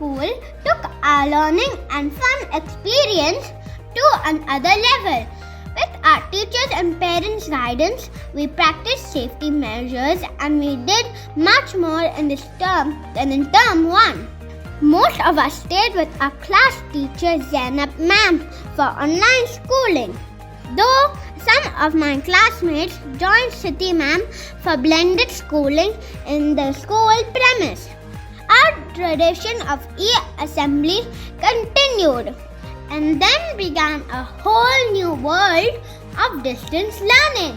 school took our learning and fun experience to another level. With our teachers and parents' guidance, we practiced safety measures and we did much more in this term than in term 1. Most of us stayed with our class teacher Zainab ma'am for online schooling, though some of my classmates joined City ma'am for blended schooling in the school premise. Our tradition of e-assembly continued, and then began a whole new world of distance learning.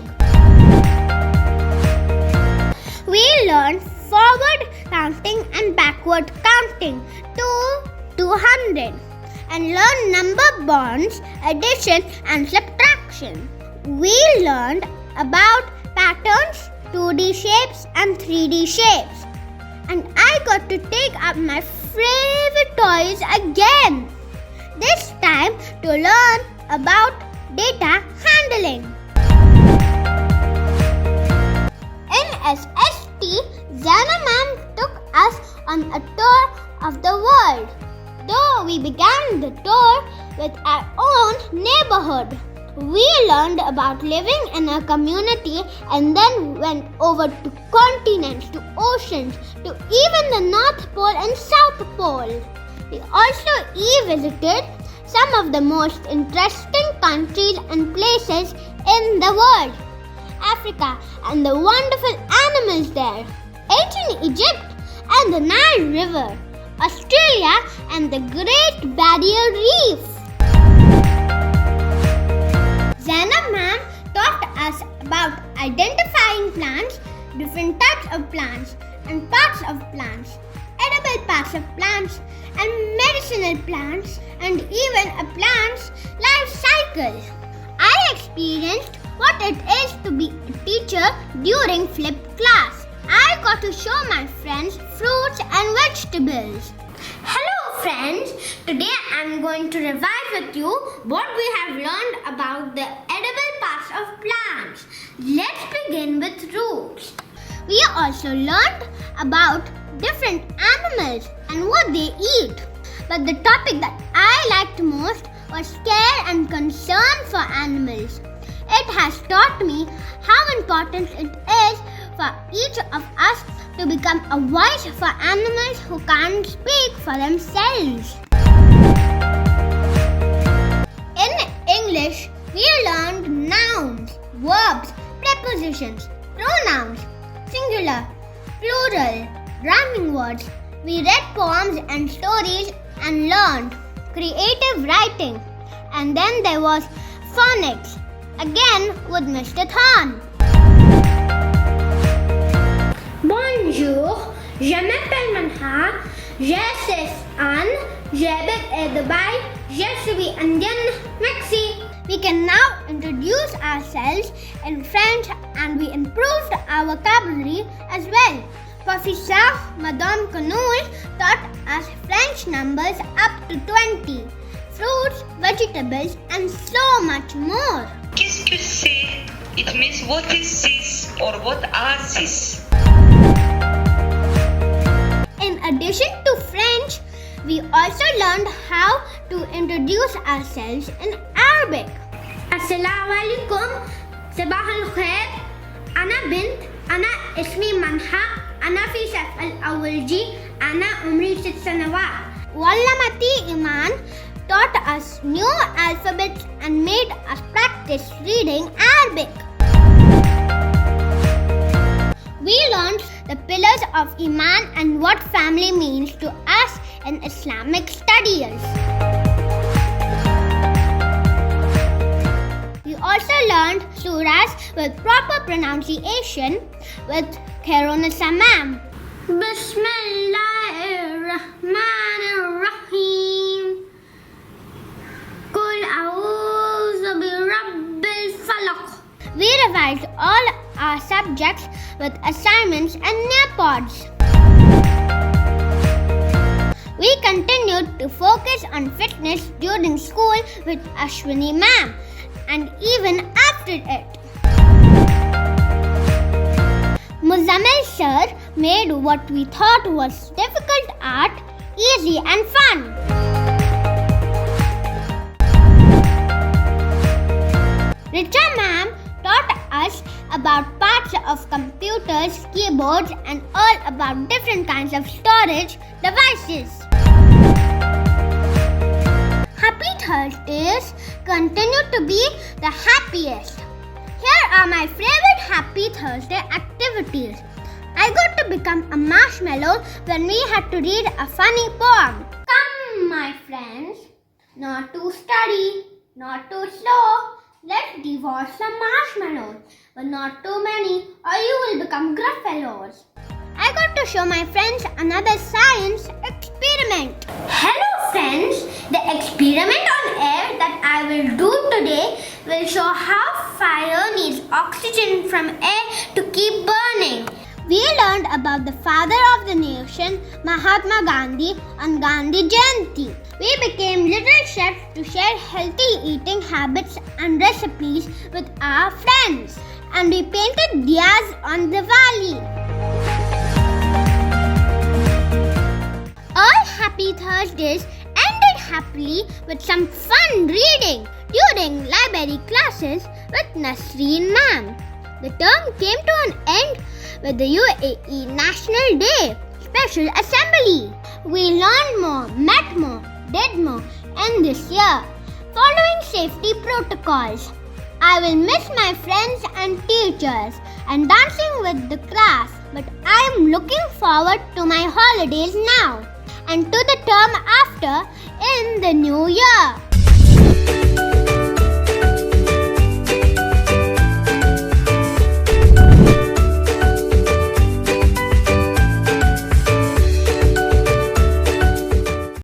We learned forward counting and backward counting to 200 and learned number bonds, addition and subtraction. We learned about patterns, 2D shapes and 3D shapes. And I got to take up my favorite toys again. This time to learn about data handling. In SST, Zana ma'am took us on a tour of the world. Though we began the tour with our own neighborhood. We learned about living in a community and then went over to continents, to oceans, to even the North Pole and South Pole. We also visited some of the most interesting countries and places in the world. Africa and the wonderful animals there. Ancient Egypt and the Nile River. Australia and the Great Barrier Reef. Zainab ma'am taught us about identifying plants, different types of plants and parts of plants, edible parts of plants and medicinal plants, and even a plant's life cycle. I experienced what it is to be a teacher during flipped class. I got to show my friends fruits and vegetables. Hello friends, today I am going to revise with you what we have learned about the edible parts of plants. Let's begin with roots. We also learned about different animals and what they eat. But the topic that I liked most was care and concern for animals. It has taught me how important it is for each of us to become a voice for animals who can't speak for themselves. In English, we learned nouns, verbs, prepositions, pronouns, singular, plural, rhyming words. We read poems and stories and learned creative writing. And then there was phonics, again with Mr. Thorn. Bonjour, je m'appelle Manha, je suis Anne, j'habite à Dubai, je suis indienne, merci. We can now introduce ourselves in French and we improved our vocabulary as well. Professor Madame Canoul taught us French numbers up to 20, fruits, vegetables and so much more. Qu'est-ce que c'est? It means what is this or what are this? In addition to French, we also learned how to introduce ourselves in Arabic. Assalamu alaikum, sabah al-khair, ana bint, ana ismi Manha, ana fi saf al-awwal ji, ana umri 6 sanawat. Wallamati Iman taught us new alphabets and made us practice reading Arabic. We learned the pillars of Iman and what family means to us in Islamic studies. We also learned surahs with proper pronunciation with Khairunisa ma'am. Bismillahirrahmanirrahim. Qul a'udhu bi rabbil falaq. We revised all our subjects with assignments and nearpods. We continued to focus on fitness during school with Ashwini ma'am and even after it. Muzammil sir made what we thought was difficult art easy and fun. Richa ma'am taught us about parts of computers, keyboards, and all about different kinds of storage devices. Happy Thursdays continue to be the happiest. Here are my favorite Happy Thursday activities. I got to become a marshmallow when we had to read a funny poem. Come, my friends, not too study, not too slow. Let's devour some marshmallows, but not too many, or you will become gruffaloes. I got to show my friends another science experiment. Hello friends, the experiment on air that I will do today will show how fire needs oxygen from air to keep burning. We learned about the father of the nation, Mahatma Gandhi, on Gandhi Jayanti. We became little chefs to share healthy eating habits and recipes with our friends. And we painted diyas on Diwali. All Happy Thursdays ended happily with some fun reading during library classes with Nasreen ma'am. The term came to an end with the UAE National Day Special Assembly. We learned more, met more, did more in this year, following safety protocols. I will miss my friends and teachers and dancing with the class, but I am looking forward to my holidays now and to the term after in the new year.